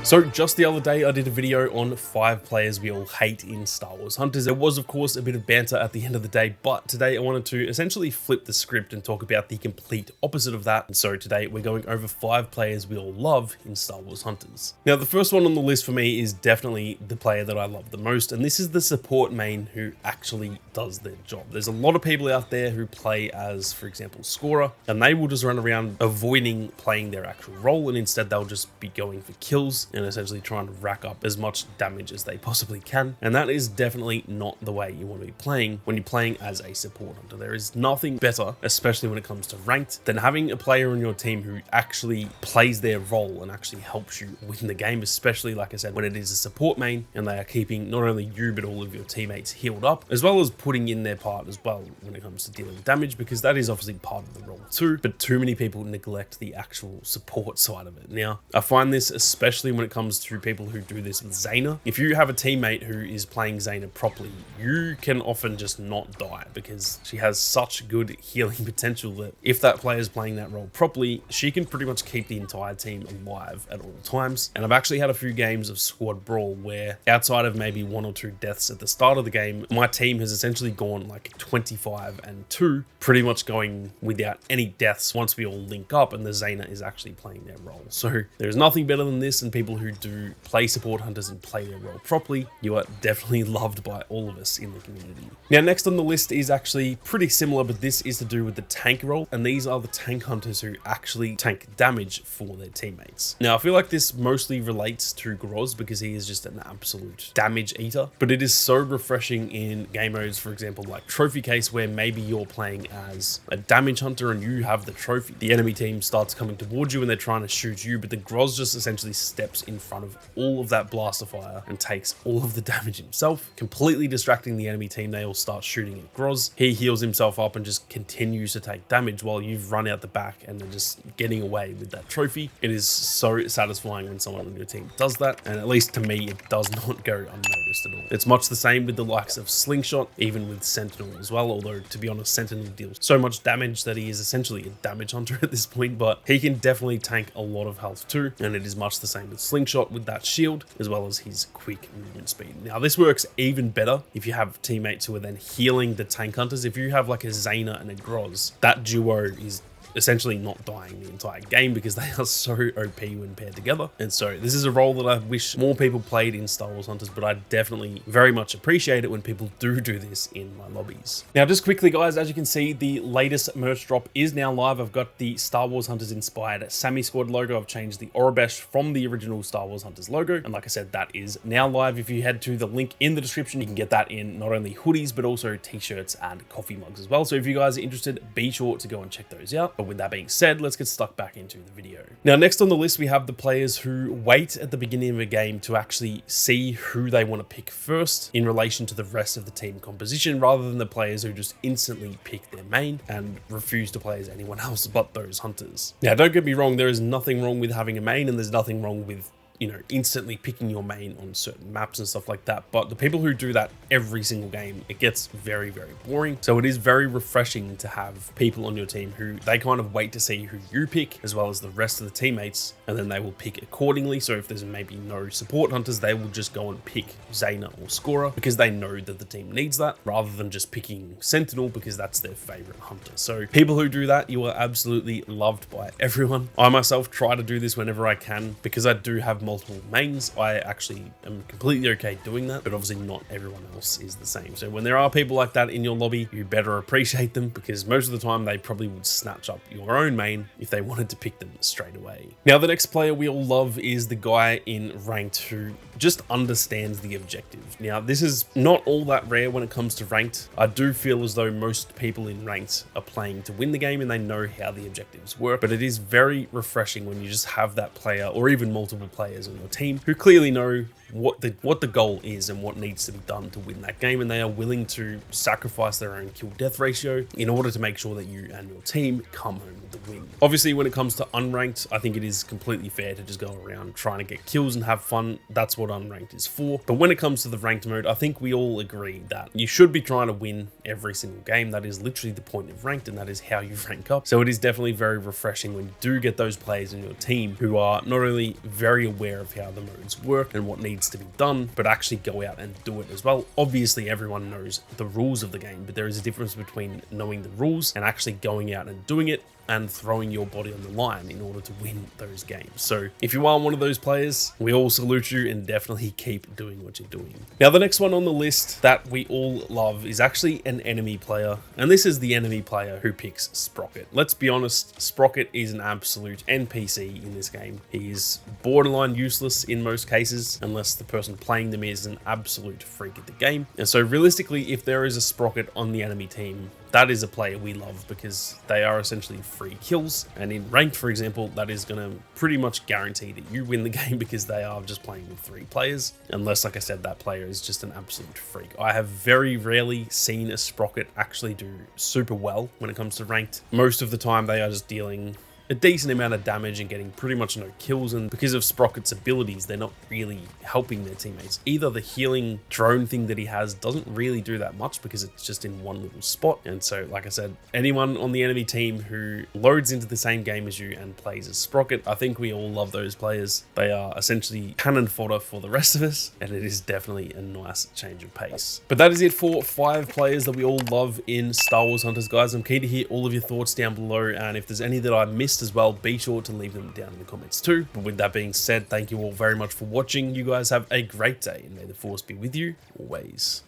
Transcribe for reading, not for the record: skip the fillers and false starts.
So just the other day, I did a video on 5 players we all hate in Star Wars Hunters. There was, of course, a bit of banter at the end of the day, but today I wanted to essentially flip the script and talk about the complete opposite of that. And so today we're going over 5 players we all love in Star Wars Hunters. Now, the first one on the list for me is definitely the player that I love the most, and this is the support main who actually does their job. There's a lot of people out there who play as, for example, Scorer, and they will just run around avoiding playing their actual role, and instead they'll just be going for kills and essentially trying to rack up as much damage as they possibly can. And that is definitely not the way you want to be playing when you're playing as a support hunter. There is nothing better, especially when it comes to ranked, than having a player on your team who actually plays their role and actually helps you win the game, especially, like I said, when it is a support main and they are keeping not only you but all of your teammates healed up, as well as putting in their part as well when it comes to dealing damage, because that is obviously part of the role too. But too many people neglect the actual support side of it. Now, I find this especially when it comes to people who do this with Zaina. If you have a teammate who is playing Zaina properly, you can often just not die because she has such good healing potential that if that player is playing that role properly, she can pretty much keep the entire team alive at all times. And I've actually had a few games of squad brawl where, outside of maybe 1 or 2 deaths at the start of the game, my team has essentially gone like 25-2, pretty much going without any deaths once we all link up and the Zaina is actually playing their role. So there's nothing better than this, and people who do play support hunters and play their role properly, you are definitely loved by all of us in the community. Now, next on the list is actually pretty similar, but this is to do with the tank role, and these are the tank hunters who actually tank damage for their teammates. Now, I feel like this mostly relates to Groz because he is just an absolute damage eater, but it is so refreshing in game modes, for example, like Trophy Case, where maybe you're playing as a damage hunter and you have the trophy. The enemy team starts coming towards you and they're trying to shoot you, but the Groz just essentially steps in front of all of that blaster fire and takes all of the damage himself, completely distracting the enemy team. They all start shooting at Groz. He heals himself up and just continues to take damage while you've run out the back and then just getting away with that trophy. It is so satisfying when someone on your team does that, and at least to me, it does not go unnoticed at all. It's much the same with the likes of Slingshot, even with Sentinel as well, although to be honest, Sentinel deals so much damage that he is essentially a damage hunter at this point, but he can definitely tank a lot of health too, and it is much the same with Slingshot with that shield, as well as his quick movement speed. Now, this works even better if you have teammates who are then healing the tank hunters. If you have like a Zaina and a Groz, that duo is essentially not dying the entire game because they are so OP when paired together. And so this is a role that I wish more people played in Star Wars Hunters, but I definitely very much appreciate it when people do this in my lobbies. Now, just quickly, guys, as you can see, the latest merch drop is now live. I've got the Star Wars Hunters inspired Sammy Squad logo. I've changed the Aurebesh from the original Star Wars Hunters logo. And like I said, that is now live. If you head to the link in the description, you can get that in not only hoodies, but also t-shirts and coffee mugs as well. So if you guys are interested, be sure to go and check those out. But with that being said, let's get stuck back into the video. Now, next on the list, we have the players who wait at the beginning of a game to actually see who they want to pick first in relation to the rest of the team composition, rather than the players who just instantly pick their main and refuse to play as anyone else but those hunters. Now, don't get me wrong, there is nothing wrong with having a main, and there's nothing wrong with, you know, instantly picking your main on certain maps and stuff like that. But the people who do that every single game, it gets very, very boring. So it is very refreshing to have people on your team who they kind of wait to see who you pick, as well as the rest of the teammates, and then they will pick accordingly. So if there's maybe no support hunters, they will just go and pick Zaina or Scorer because they know that the team needs that, rather than just picking Sentinel because that's their favorite hunter. So people who do that, you are absolutely loved by everyone. I myself try to do this whenever I can because I do have multiple mains. I actually am completely okay doing that, but obviously not everyone else is the same. So when there are people like that in your lobby, you better appreciate them, because most of the time they probably would snatch up your own main if they wanted to pick them straight away. Now, the next player we all love is the guy in ranked who just understands the objective. Now, this is not all that rare when it comes to ranked. I do feel as though most people in ranked are playing to win the game and they know how the objectives work, but it is very refreshing when you just have that player, or even multiple players on your team who clearly know what the goal is and what needs to be done to win that game, and they are willing to sacrifice their own kill death ratio in order to make sure that you and your team come home with the win. Obviously, when it comes to unranked, I think it is completely fair to just go around trying to get kills and have fun. That's what unranked is for. But when it comes to the ranked mode, I think we all agree that you should be trying to win every single game. That is literally the point of ranked, and that is how you rank up. So it is definitely very refreshing when you do get those players in your team who are not only very aware of how the modes work and what needs to be done, but actually go out and do it as well. Obviously, everyone knows the rules of the game, but there is a difference between knowing the rules and actually going out and doing it and throwing your body on the line in order to win those games. So if you are one of those players, we all salute you and definitely keep doing what you're doing. Now, the next one on the list that we all love is actually an enemy player, and this is the enemy player who picks Sprocket. Let's be honest, Sprocket is an absolute NPC in this game. He is borderline useless in most cases, unless the person playing them is an absolute freak at the game. And so realistically, if there is a Sprocket on the enemy team, that is a player we love because they are essentially free kills. And in ranked, for example, that is going to pretty much guarantee that you win the game because they are just playing with 3 players. Unless, like I said, that player is just an absolute freak. I have very rarely seen a Sprocket actually do super well when it comes to ranked. Most of the time, they are just dealing a decent amount of damage and getting pretty much no kills, and because of Sprocket's abilities, they're not really helping their teammates. Either the healing drone thing that he has doesn't really do that much because it's just in one little spot, and so like I said, anyone on the enemy team who loads into the same game as you and plays as Sprocket, I think we all love those players. They are essentially cannon fodder for the rest of us, and it is definitely a nice change of pace. But that is it for 5 players that we all love in Star Wars Hunters, guys. I'm keen to hear all of your thoughts down below, and if there's any that I missed as well, be sure to leave them down in the comments too. But with that being said, thank you all very much for watching. You guys have a great day, and may the force be with you always.